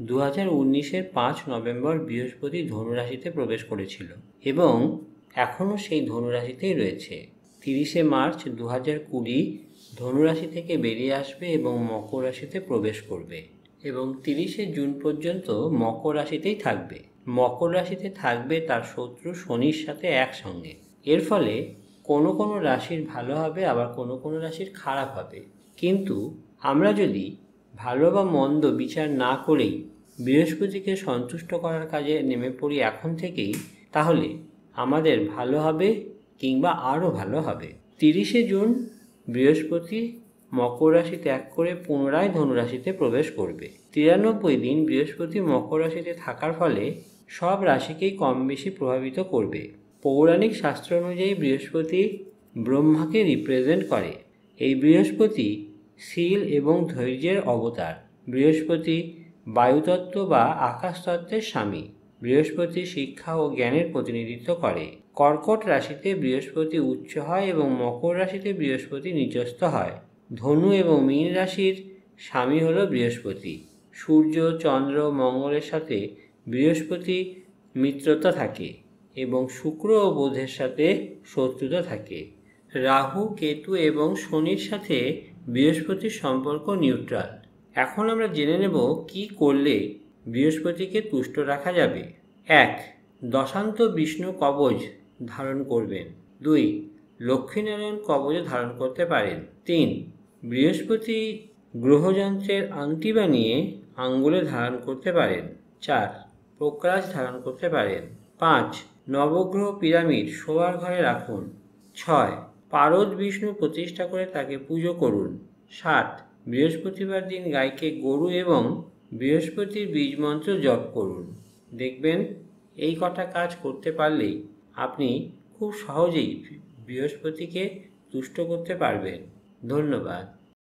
2019-এর 5 November বৃহস্পতি ধনুরাশিতে প্রবেশ করেছিল এবং এখনও সেই ধনুরাশিতেই রয়েছে। 30শে মার্চ 2020 ধনুরাশি থেকে বেরিয়ে আসবে এবং মকর রাশিতে প্রবেশ করবে এবং 30শে জুন পর্যন্ত মকর রাশিতেই থাকবে। মকর রাশিতে থাকবে তার শত্রু শনির সাথে একসঙ্গে। এর ফলে কোনো কোনো রাশির ভালো হবে, আবার কোনো কোনো রাশির খারাপ হবে। কিন্তু আমরা যদি ভালো বা মন্দ বিচার না করেই বৃহস্পতিকে সন্তুষ্ট করার কাজে নেমে পড়ি এখন থেকেই, তাহলে আমাদের ভালো হবে কিংবা আরও ভালো হবে। 30শে জুন বৃহস্পতি মকর রাশি ত্যাগ করে পুনরায় ধনুরাশিতে প্রবেশ করবে। 93 দিন বৃহস্পতি মকর রাশিতে থাকার ফলে সব রাশিকেই কম বেশি প্রভাবিত করবে। পৌরাণিক শাস্ত্র অনুযায়ী বৃহস্পতি ব্রহ্মাকে রিপ্রেজেন্ট করে। এই বৃহস্পতি শীল এবং ধৈর্যের অবতার। বৃহস্পতি বায়ুতত্ত্ব বা আকাশতত্ত্বের স্বামী। বৃহস্পতি শিক্ষা ও জ্ঞানের প্রতিনিধিত্ব করে। কর্কট রাশিতে বৃহস্পতি উচ্চ হয় এবং মকর রাশিতে বৃহস্পতি নিচস্থ হয়। ধনু এবং মীন রাশির স্বামী হল বৃহস্পতি। সূর্য, চন্দ্র, মঙ্গলের সাথে বৃহস্পতি মিত্রতা থাকে এবং শুক্র ও বুধের সাথে শত্রুতা থাকে। রাহু, কেতু এবং শনির সাথে বৃহস্পতির সম্পর্ক নিউট্রাল। এখন আমরা জেনে নেব কি করলে বৃহস্পতিকে তুষ্ট রাখা যাবে। 1. দশান্ত বিষ্ণু কবচ ধারণ করবেন। 2. লক্ষ্মীনারায়ণ কবচ ধারণ করতে পারেন। 3. বৃহস্পতি গ্রহযন্ত্রের আংটি বানিয়ে আঙ্গুলে ধারণ করতে পারেন। 4. প্রকাশ ধারণ করতে পারেন। 5. নবগ্রহ পিরামিড শোয়ার ঘরে রাখুন। 6. পারদ বিষ্ণু প্রতিষ্ঠা করে তাকে পুজো করুন। 7. বৃহস্পতিবার দিন গাইকে গরু এবং বৃহস্পতির বীজ মন্ত্র জপ করুন। দেখবেন এই কটা কাজ করতে পারলেই আপনি খুব সহজেই বৃহস্পতিকে তুষ্ট করতে পারবেন। ধন্যবাদ।